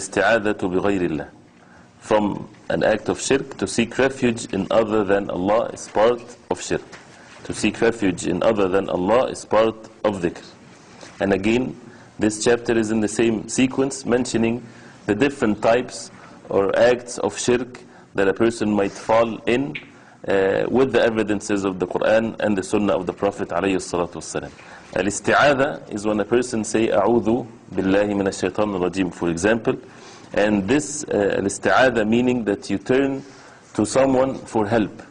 الاستعاذة بغير الله. From an act of shirk, to seek refuge in other than Allah is part of shirk. To seek refuge in other than Allah is part of dhikr. And again, this chapter is in the same sequence, mentioning the different types or acts of shirk that a person might fall in with the evidences of the Quran and the Sunnah of the Prophet ﷺ. Al-isti'adha is when a person say, A'udhu billahi minash shaitanir rajim, for example. And this al-isti'adha meaning that you turn to someone for help.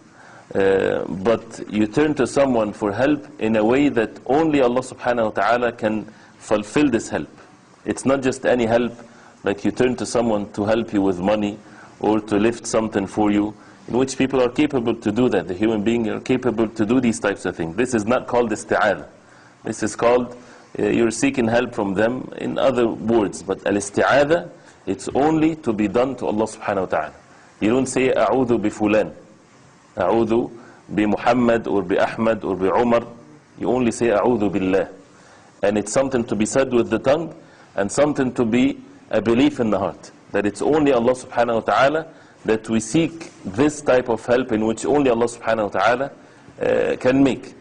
But you turn to someone for help in a way that only Allah subhanahu wa ta'ala can fulfill this help. It's not just any help, like you turn to someone to help you with money or to lift something for you, in which people are capable to do that. The human beings are capable to do these types of things. This is not called isti'adha. This is called, you're seeking help from them in other words. But al-isti'adha, it's only to be done to Allah subhanahu wa ta'ala. You don't say, A'udhu bi fulan, A'udhu bi Muhammad or bi Ahmad or bi Umar. You only say, A'udhu billah. And it's something to be said with the tongue, and something to be a belief in the heart. That it's only Allah subhanahu wa ta'ala that we seek this type of help, in which only Allah subhanahu wa ta'ala can make.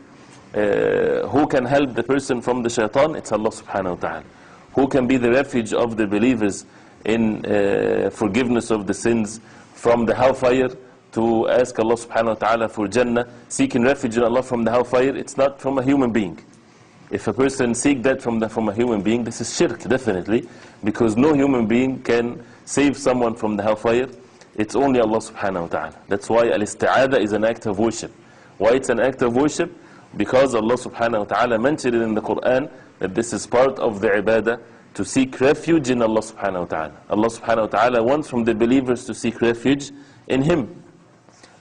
Who can help the person from the shaitan? It's Allah subhanahu wa ta'ala. Who can be the refuge of the believers in forgiveness of the sins from the hellfire, to ask Allah subhanahu wa ta'ala for Jannah, seeking refuge in Allah from the hellfire? It's not from a human being. If a person seek that from a human being, this is shirk, definitely, because no human being can save someone from the hellfire. It's only Allah subhanahu wa ta'ala. That's why al-isti'adha is an act of worship. Why it's an act of worship? Because Allah subhanahu wa ta'ala mentioned it in the Quran, that this is part of the ibadah, to seek refuge in Allah subhanahu wa ta'ala. Allah subhanahu wa ta'ala wants from the believers to seek refuge in Him.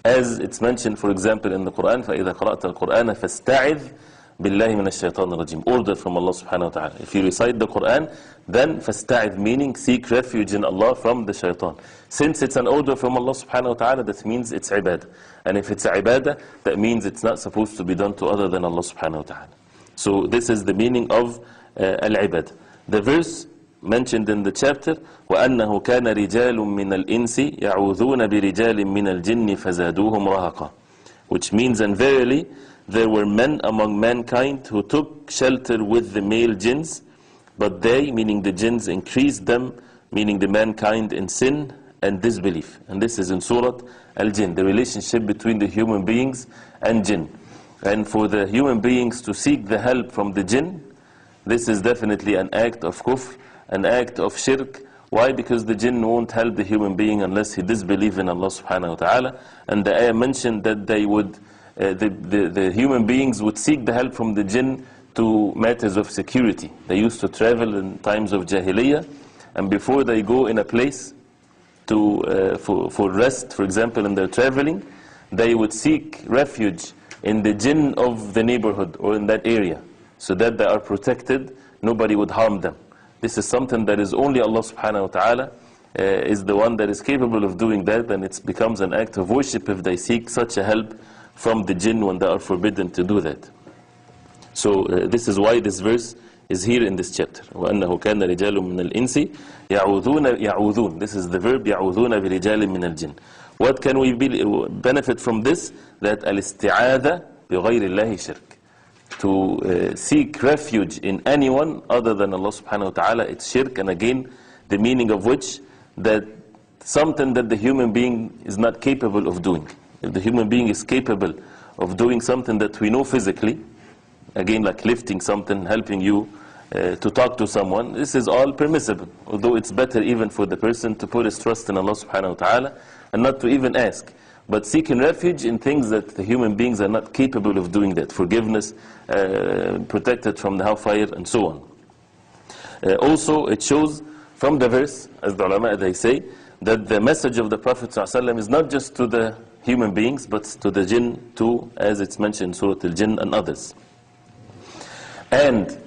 As it's mentioned, for example, in the Quran, فَإِذَا قَرَأْتَ الْقُرْآنَ فَاسْتَعِذْ billahi minash shaitanir rajim. Order from Allah subhanahu wa ta'ala. If you recite the Quran, then fasta'idh, meaning seek refuge in Allah from the shaitan. Since it's an order from Allah subhanahu wa ta'ala, that means it's ibadah. And if it's ibadah, that means it's not supposed to be done to other than Allah subhanahu wa ta'ala. So this is the meaning of al-ibadah. The verse mentioned in the chapter, وَأَنَّهُ كَانَ رِجَالٌ مِّنَ الْإِنسِ يَعُوذُونَ بِرِجَالٍ مِّنَ الْجِنِّ فَزَادُوهُمْ رَهَقًا. Which means, and verily, there were men among mankind who took shelter with the male jinns, but they, meaning the jinns, increased them, meaning the mankind, in sin and disbelief. And this is in Surah Al-Jinn, the relationship between the human beings and jinn. And for the human beings to seek the help from the jinn, this is definitely an act of kufr, an act of shirk. Why? Because the jinn won't help the human being unless he disbelieves in Allah subhanahu wa ta'ala. And the ayah mentioned that they would the human beings would seek the help from the jinn to matters of security. They used to travel in times of Jahiliyyah, and before they go in a place for rest, for example, in their traveling, they would seek refuge in the jinn of the neighborhood or in that area, so that they are protected, nobody would harm them. This is something that is only Allah subhanahu wa ta'ala is the one that is capable of doing that, and it becomes an act of worship if they seek such a help from the jinn when they are forbidden to do that. So this is why this verse is here in this chapter. وَأَنَّهُ كَانَ رِجَالٌ مِّنَ الْإِنسِ يَعُوذُونَ. This is the verb يَعُوذُونَ بِرِجَالٍ مِّنَ الْجِنِّ. What can we benefit from this? That al-isti'adha بِغَيْرِ اللَّهِ shirk. To seek refuge in anyone other than Allah subhanahu wa ta'ala, it's shirk. And again, the meaning of which, that something that the human being is not capable of doing. If the human being is capable of doing something that we know physically, again, like lifting something, helping you to talk to someone, this is all permissible. Although it's better even for the person to put his trust in Allah subhanahu wa ta'ala and not to even ask. But seeking refuge in things that the human beings are not capable of doing that. Forgiveness, protected from the hellfire, and so on. Also, it shows from the verse, as the ulama they say, that the message of the Prophet ﷺ is not just to the human beings, but to the jinn too, as it's mentioned in Surah Al-Jinn and others. And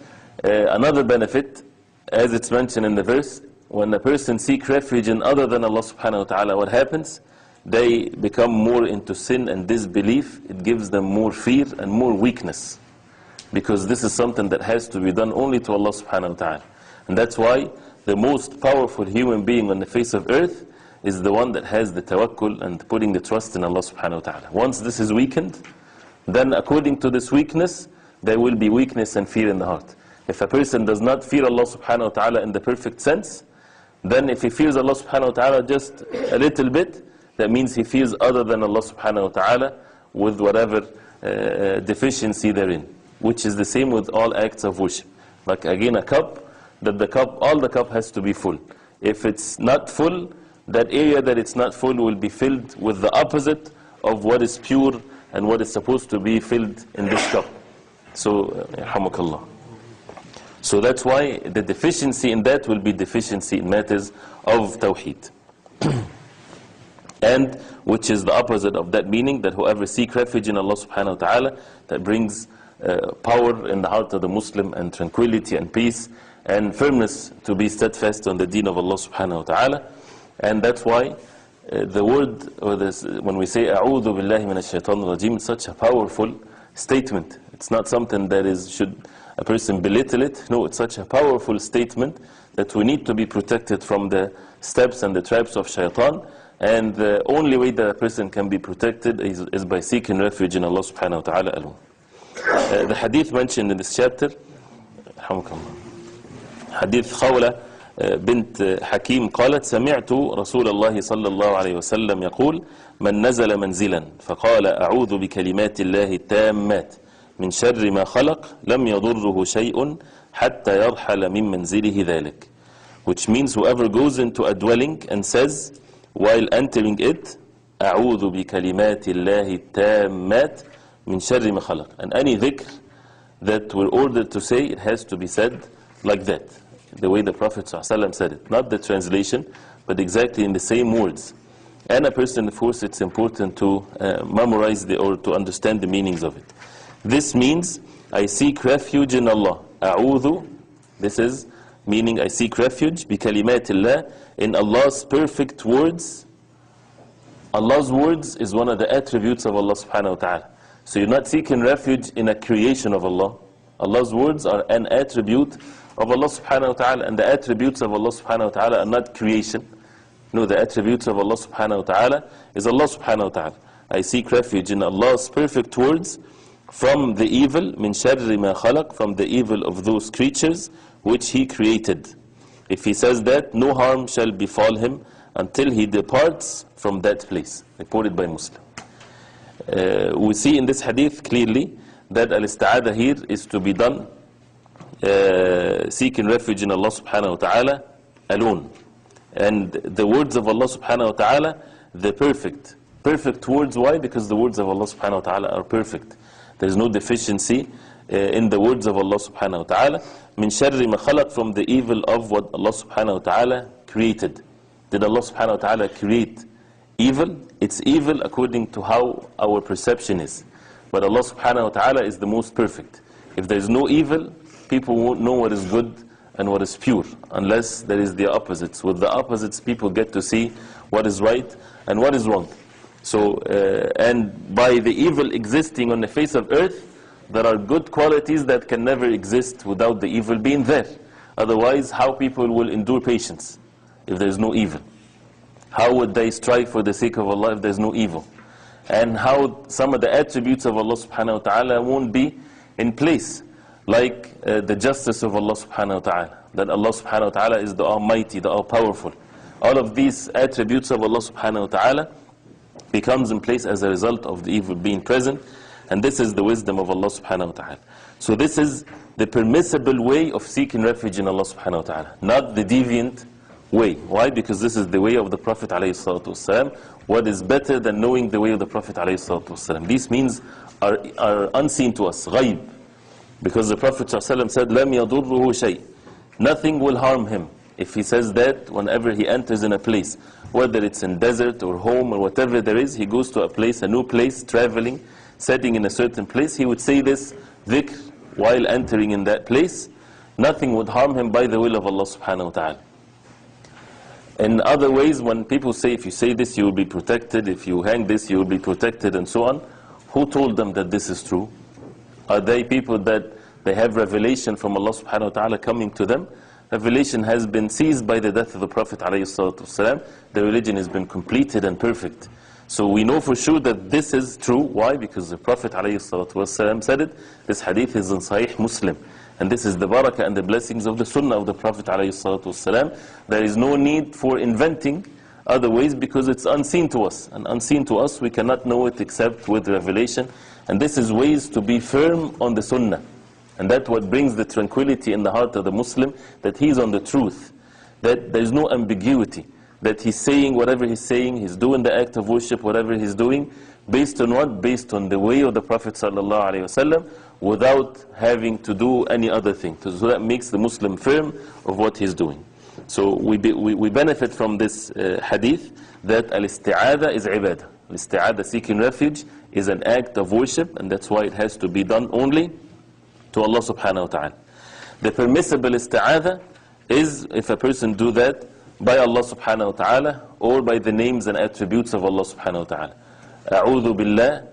another benefit, as it's mentioned in the verse, when a person seeks refuge in other than Allah subhanahu wa ta'ala, what happens? They become more into sin and disbelief. It gives them more fear and more weakness, because this is something that has to be done only to Allah subhanahu wa ta'ala. And that's why the most powerful human being on the face of earth is the one that has the tawakkul and putting the trust in Allah subhanahu wa ta'ala. Once this is weakened, then according to this weakness, there will be weakness and fear in the heart. If a person does not fear Allah subhanahu wa ta'ala in the perfect sense, then if he fears Allah subhanahu wa ta'ala just a little bit, that means he fears other than Allah subhanahu wa ta'ala with whatever deficiency therein, which is the same with all acts of worship. Like again a cup, all the cup has to be full. If it's not full, that area that it's not full will be filled with the opposite of what is pure and what is supposed to be filled in this cup. So, yarhamukallah. So that's why the deficiency in that will be deficiency in matters of Tawhid. And which is the opposite of that meaning, that whoever seek refuge in Allah subhanahu wa ta'ala, that brings power in the heart of the Muslim and tranquility and peace and firmness to be steadfast on the deen of Allah subhanahu wa ta'ala. And that's why the word, or this, when we say A'udhu billahi minash shaitanir rajim, it's such a powerful statement. It's not something that should a person belittle it. No, it's such a powerful statement that we need to be protected from the steps and the traps of shaitan. And the only way that a person can be protected is by seeking refuge in Allah subhanahu wa ta'ala alone. The hadith mentioned in this chapter, hadith Khawla بنت حكيم قالت سمعت رسول الله صلى الله عليه وسلم يقول من نزل منزلا فقال أعوذ بكلمات الله التامات من شر ما خلق لم يضره شيء حتى يرحل من منزله ذلك, which means whoever goes into a dwelling and says while entering it أعوذ بكلمات الله التامات من شر ما خلق, and any dhikr that we're ordered to say, it has to be said like that, the way the Prophet ﷺ said it, not the translation, but exactly in the same words. And a person, of course, it's important to memorize or to understand the meanings of it. This means I seek refuge in Allah. A'udhu, this is meaning I seek refuge bikalimatillah, in Allah's perfect words. Allah's words is one of the attributes of Allah subhanahu wa ta'ala. So you're not seeking refuge in a creation of Allah. Allah's words are an attribute of Allah subhanahu wa ta'ala, and the attributes of Allah subhanahu wa ta'ala are not creation. No, the attributes of Allah subhanahu wa ta'ala is Allah subhanahu wa ta'ala. I seek refuge in Allah's perfect words from the evil, min sharri ma khalaq, from the evil of those creatures which He created. If he says that, no harm shall befall him until he departs from that place. Reported by Muslim. We see in this hadith clearly that al-ista'adah here is to be done seeking refuge in Allah subhanahu wa ta'ala alone. And the words of Allah subhanahu wa ta'ala, the perfect words. Why? Because the words of Allah subhanahu wa ta'ala are perfect. There is no deficiency in the words of Allah subhanahu wa ta'ala. Min sharri ma khalaq, from the evil of what Allah subhanahu wa ta'ala created. Did Allah subhanahu wa ta'ala create evil? It's evil according to how our perception is. But Allah subhanahu wa ta'ala is the most perfect. If there is no evil, people won't know what is good and what is pure, unless there is the opposites. With the opposites, people get to see what is right and what is wrong. So, and by the evil existing on the face of earth, there are good qualities that can never exist without the evil being there. Otherwise, how people will endure patience if there is no evil? How would they strive for the sake of Allah if there is no evil? And how some of the attributes of Allah subhanahu wa ta'ala won't be in place, like the justice of Allah subhanahu wa ta'ala, that Allah subhanahu wa ta'ala is the Almighty, the All-Powerful. All of these attributes of Allah subhanahu wa ta'ala becomes in place as a result of the evil being present, and this is the wisdom of Allah subhanahu wa ta'ala. So this is the permissible way of seeking refuge in Allah subhanahu wa ta'ala, not the deviant way. Why? Because this is the way of the Prophet alayhi salatu wasalam. What is better than knowing the way of the Prophet alayhi salatu wasalam? These means are unseen to us, ghaib. Because the Prophet ﷺ said, لَمْ يَضُرُّهُ شَيْءٍ, nothing will harm him. If he says that whenever he enters in a place, whether it's in desert or home or whatever there is, he goes to a place, a new place, traveling, setting in a certain place, he would say this dhikr while entering in that place. Nothing would harm him by the will of Allah subhanahu wa ta'ala. In other ways, when people say, if you say this, you will be protected, if you hang this, you will be protected, and so on, who told them that this is true? Are they people that they have revelation from Allah subhanahu wa ta'ala coming to them? revelation has been seized by the death of the Prophet ﷺ. The religion has been completed and perfect. So we know for sure that this is true. Why? Because the Prophet ﷺ said it. This hadith is in Sahih Muslim. And this is the barakah and the blessings of the sunnah of the Prophet ﷺ. There is no need for inventing other ways because it's unseen to us. And unseen to us, we cannot know it except with revelation. And this is ways to be firm on the sunnah. And that's what brings the tranquility in the heart of the Muslim, that he's on the truth. That there's no ambiguity. That he's saying whatever he's saying, he's doing the act of worship, whatever he's doing, based on what? Based on the way of the Prophet ﷺ, without having to do any other thing. So that makes the Muslim firm of what he's doing. So we benefit from this hadith, that al-isti'adha is ibadah. Al-isti'adha, seeking refuge, is an act of worship, and that's why it has to be done only to Allah subhanahu wa ta'ala. The permissible isti'adha is if a person do that by Allah subhanahu wa ta'ala, or by the names and attributes of Allah subhanahu wa ta'ala. A'udhu billah,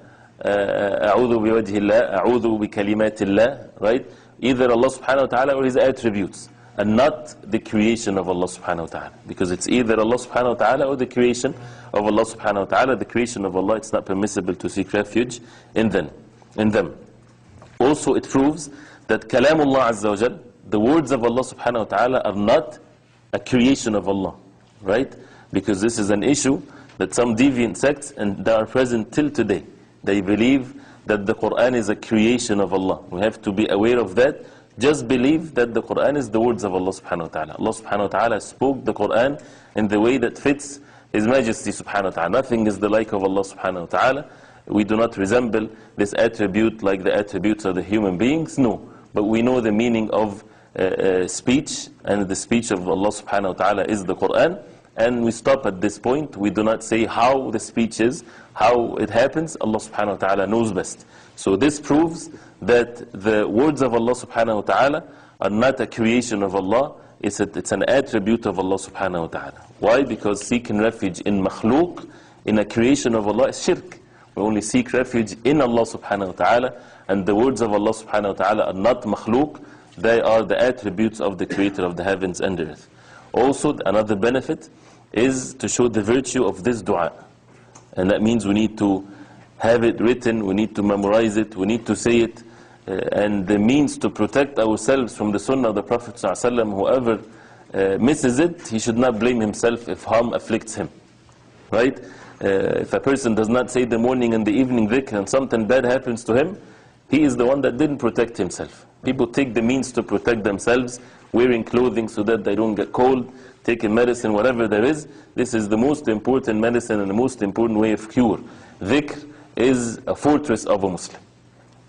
a'udhu biwajhillah, a'udhu bi kalimatillah, right? Either Allah subhanahu wa ta'ala or His attributes, and not the creation of Allah subhanahu wa ta'ala. Because it's either Allah subhanahu wa ta'ala or the creation of Allah subhanahu wa ta'ala. The creation of Allah, it's not permissible to seek refuge in them. Also it proves that kalamullah azza wa jal, the words of Allah subhanahu wa ta'ala, are not a creation of Allah, right? Because this is an issue that some deviant sects, and they are present till today, they believe that the Quran is a creation of Allah. We have to be aware of that. Just believe that the Quran is the words of Allah subhanahu wa ta'ala. Allah subhanahu wa ta'ala spoke the Quran in the way that fits His Majesty subhanahu wa ta'ala. Nothing is the like of Allah subhanahu wa ta'ala. We do not resemble this attribute like the attributes of the human beings, no. But we know the meaning of speech, and the speech of Allah subhanahu wa ta'ala is the Quran, and we stop at this point. We do not say how the speech is, how it happens. Allah subhanahu wa ta'ala knows best. So this proves that the words of Allah subhanahu wa ta'ala are not a creation of Allah, it's an attribute of Allah subhanahu wa ta'ala. Why? Because seeking refuge in makhluk, in a creation of Allah, is shirk. We only seek refuge in Allah subhanahu wa ta'ala, and the words of Allah subhanahu wa ta'ala are not makhluk. They are the attributes of the Creator of the heavens and the earth. Also, another benefit is to show the virtue of this dua. And that means we need to have it written, we need to memorize it, we need to say it. And the means to protect ourselves from the sunnah of the Prophet ﷺ, whoever misses it, he should not blame himself if harm afflicts him. Right? If a person does not say the morning and the evening dhikr and something bad happens to him, he is the one that didn't protect himself. People take the means to protect themselves, wearing clothing so that they don't get cold, taking medicine, whatever there is. This is the most important medicine and the most important way of cure. Dhikr is a fortress of a Muslim.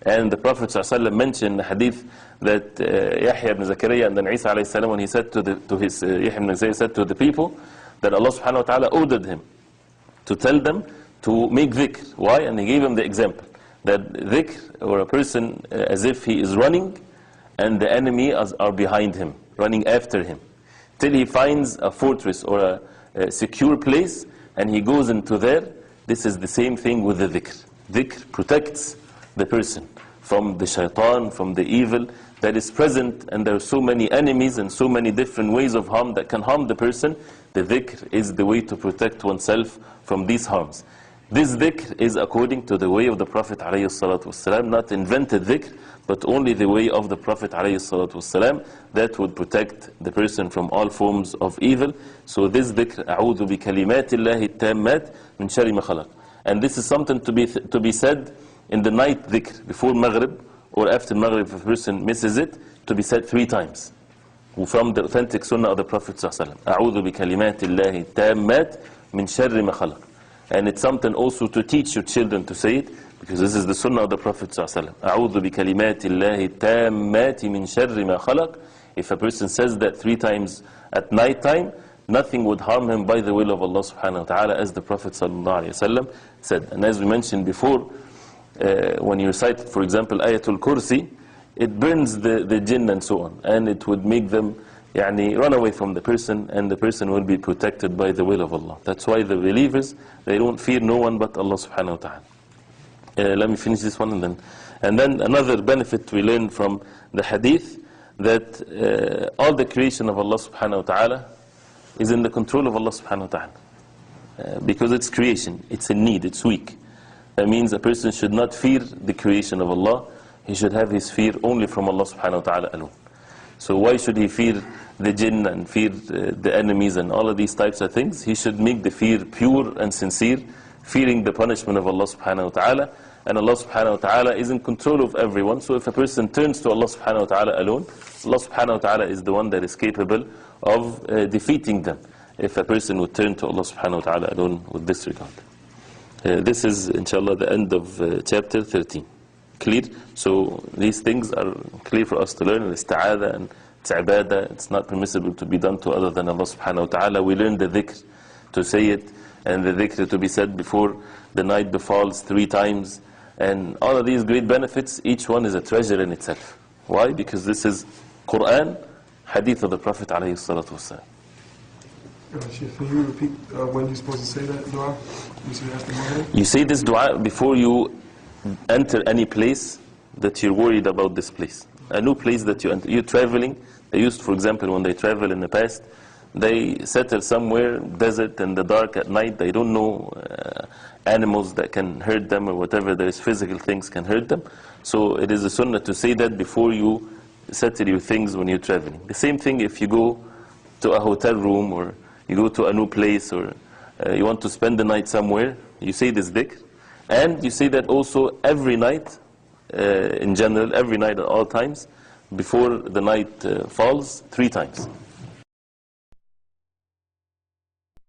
And the Prophet ﷺ mentioned in the hadith that Yahya ibn Zakaria and then Isa alayhi salam, when he said to Yahya ibn Zakaria said to the people that Allah subhanahu wa ta'ala ordered him to tell them to make dhikr. Why? And he gave him the example that dhikr, or a person as if he is running and the enemy are behind him, running after him, till he finds a fortress or a secure place and he goes into there. This is the same thing with the dhikr. Dhikr protects the person from the shaitan, from the evil that is present, and there are so many enemies and so many different ways of harm that can harm the person. The dhikr is the way to protect oneself from these harms. This dhikr is according to the way of the Prophet ﷺ, not invented dhikr, but only the way of the Prophet ﷺ that would protect the person from all forms of evil. So this dhikr, أعوذ بكلمات الله التامات من شر ما خلق. And this is something to be said in the night dhikr, before Maghrib or after Maghrib, if a person misses it, to be said 3 times. From the authentic sunnah of the Prophet ﷺ. أعوذ بكلمات الله التامات من شر ما خلق. And it's something also to teach your children to say it, because this is the sunnah of the Prophet ﷺ. أعوذ بكلمات الله التامات من شر ما خلق. If a person says that 3 times at night time, nothing would harm him by the will of Allah subhanahu wa ta'ala, as the Prophet ﷺ said. And as we mentioned before, when you recite, for example, Ayatul Kursi, it burns the jinn and so on, and it would make them run away from the person, and the person will be protected by the will of Allah. That's why the believers, they don't fear no one but Allah subhanahu wa ta'ala. Let me finish this one, and then another benefit we learn from the hadith, that all the creation of Allah subhanahu wa ta'ala is in the control of Allah subhanahu wa ta'ala. Because it's creation, it's a need, it's weak. That means a person should not fear the creation of Allah, he should have his fear only from Allah subhanahu wa ta'ala alone. So why should he fear the jinn and fear the enemies and all of these types of things? He should make the fear pure and sincere, fearing the punishment of Allah subhanahu wa ta'ala. And Allah subhanahu wa ta'ala is in control of everyone. So if a person turns to Allah subhanahu wa ta'ala alone, Allah subhanahu wa ta'ala is the one that is capable of defeating them, if a person would turn to Allah subhanahu wa ta'ala alone with this regard. This is inshallah the end of chapter 13. Clear? So these things are clear for us to learn. Isti'adha and it's ibadah. It's not permissible to be done to other than Allah subhanahu wa ta'ala. We learn the dhikr to say it, and the dhikr to be said before the night befalls 3 times. And all of these great benefits, each one is a treasure in itself. Why? Because this is Quran, hadith of the Prophet alayhi salatu wasalam. Can you repeat when you're supposed to say that dua? You say this dua before you enter any place that you're worried about this place. A new place that you enter. You're traveling. They used, for example, when they travel in the past, they settle somewhere, desert, in the dark at night. They don't know animals that can hurt them or whatever. There is physical things can hurt them. So it is a sunnah to say that before you settle your things when you're traveling. The same thing if you go to a hotel room or you go to a new place or you want to spend the night somewhere, you say this dhikr. And you say that also every night, in general, every night at all times, before the night falls, 3 times.